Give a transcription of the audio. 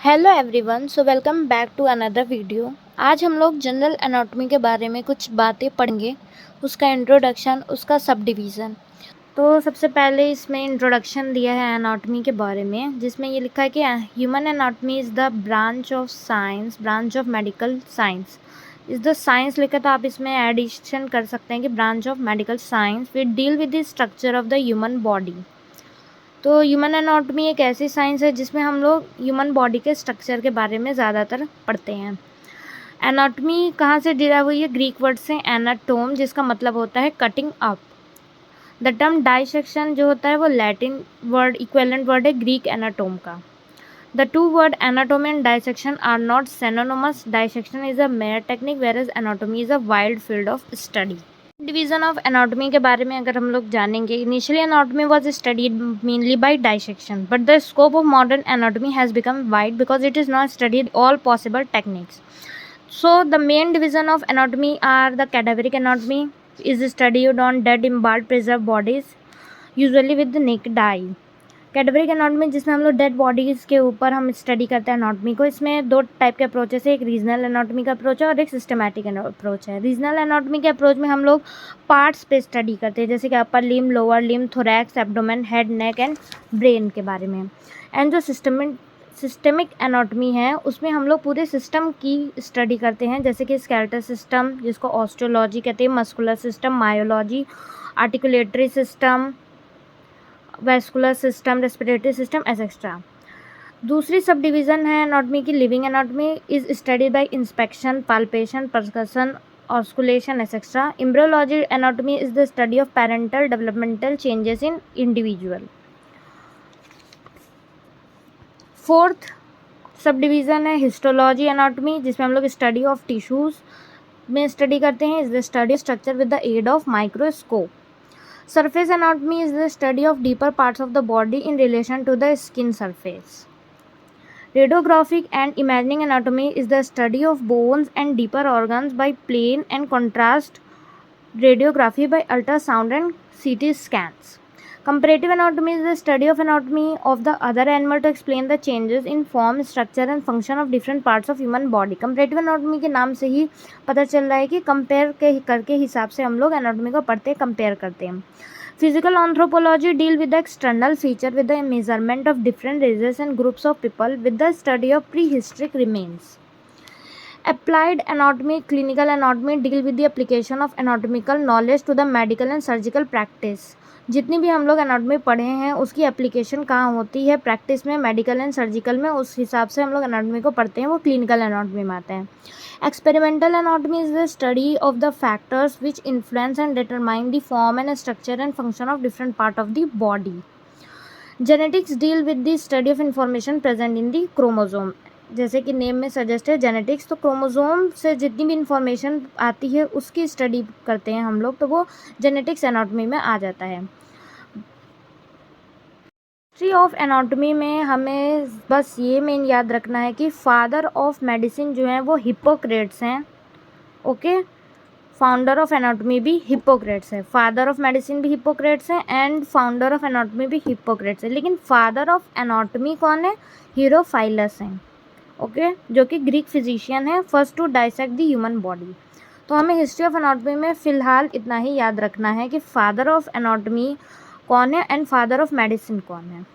Hello everyone, so welcome back to another video. आज हम लोग जनरल एनाटॉमी के बारे में कुछ बातें पढ़ेंगे, उसका इंट्रोडक्शन, उसका सब डिवीज़न। तो सबसे पहले इसमें इंट्रोडक्शन दिया है एनाटॉमी के बारे में, जिसमें ये लिखा है कि human anatomy is the branch of science, branch of medical science is the science लिखा, तो आप इसमें एडिशन कर सकते हैं कि branch of medical science we deal with the structure of the human body. तो ह्यूमन एनाटॉमी एक ऐसी साइंस है जिसमें हम लोग ह्यूमन बॉडी के स्ट्रक्चर के बारे में ज़्यादातर पढ़ते हैं। एनाटॉमी कहाँ से डिराइव हुई है? ग्रीक वर्ड से एनाटोम, जिसका मतलब होता है cutting up. The term dissection जो होता है वो लैटिन वर्ड इक्विवेलेंट वर्ड है ग्रीक एनाटोम का। The two word anatomy and dissection are not synonymous. Dissection is a major technique whereas anatomy is a wide field of study. Division of anatomy के बारे में अगर हम लोग जानेंगे, initially anatomy was studied mainly by dissection, but the scope of modern anatomy has become wide because it is not studied all possible techniques. So the main division of anatomy are the cadaveric anatomy is studied on dead embalmed preserved bodies usually with the naked eye. Cadaveric anatomy जिसमें हम लोग dead bodies के ऊपर हम study करते हैं anatomy को। इसमें दो टाइप के अप्रोचेस है, एक रीजनल एनाटॉमी का अप्रोच है और एक सिस्टमैटिक अप्रोच है। रीजनल एनाटॉमी के अप्रोच में हम लोग पार्ट्स पे स्टडी करते हैं, जैसे कि upper limb, lower limb, thorax, abdomen, head, neck and brain के बारे में। एंड जो सिस्टमिक एनाटॉमी है उसमें हम लोग पूरे सिस्टम की स्टडी करते हैं, जैसे कि स्केलेटल सिस्टम जिसको ऑस्टियोलॉजी कहते हैं, muscular system, myology, articulatory system, vascular system, respiratory system etcetera. दूसरी सब डिवीज़न है एनाटॉमी की living anatomy is study by inspection, palpation, percussion, auscultation etcetera. Embryology anatomy is the study of parental developmental changes in individual. Fourth subdivision है histology anatomy, जिसमें हम लोग study of tissues में study करते हैं, is the study of structure with the aid of microscope. Surface anatomy is the study of deeper parts of the body in relation to the skin surface. Radiographic and imaging anatomy is the study of bones and deeper organs by plain and contrast radiography by ultrasound and CT scans. Comparative anatomy is the study of anatomy of the other animal to explain the changes in form, structure and function of different parts of human body. Comparative anatomy के नाम से ही पता चल रहा है कि compare करके हिसाब से हम लोग एनाटॉमी को पढ़ते हैं, कंपेयर करते हैं. Physical anthropology deal with the external feature with the measurement of different races and groups of people with the study of prehistoric remains. Applied anatomy, clinical anatomy deal with the application of anatomical knowledge to the medical and surgical practice. जितनी भी हम लोग anatomy पढ़े हैं उसकी application कहाँ होती है? प्रैक्टिस में, मेडिकल एंड सर्जिकल में. उस हिसाब से हम लोग एनाटॉमी को पढ़ते हैं, वो क्लिनिकल एनाटॉमी में आते हैं. Experimental anatomy is the study of the factors which influence and determine the form and structure and function of different part of the body. Genetics deal with the study of information present in the chromosome. जैसे कि name में suggest है genetics, तो chromosome से जितनी भी information आती है उसकी स्टडी करते हैं हम लोग, तो वो जेनेटिक्स एनाटॉमी में आ जाता है. हिस्ट्री ऑफ एनाटॉमी में हमें बस ये मेन याद रखना है कि फादर ऑफ मेडिसिन जो है वो हिप्पोक्रेट्स हैं. ओके, फाउंडर ऑफ एनाटॉमी भी हिप्पोक्रेट्स है. फादर ऑफ मेडिसिन भी हिप्पोक्रेट्स हैं एंड फाउंडर ऑफ एनाटॉमी भी हिप्पोक्रेट्स है. लेकिन फादर ऑफ एनाटॉमी कौन है? हीरोफाइलस हैं. ओके, जो कि ग्रीक फिजिशियन है, first to dissect the human body. तो हमें हिस्ट्री ऑफ एनाटॉमी में फ़िलहाल इतना ही याद रखना है कि फादर ऑफ एनाटॉमी कौन है एंड फादर ऑफ मेडिसिन कौन है.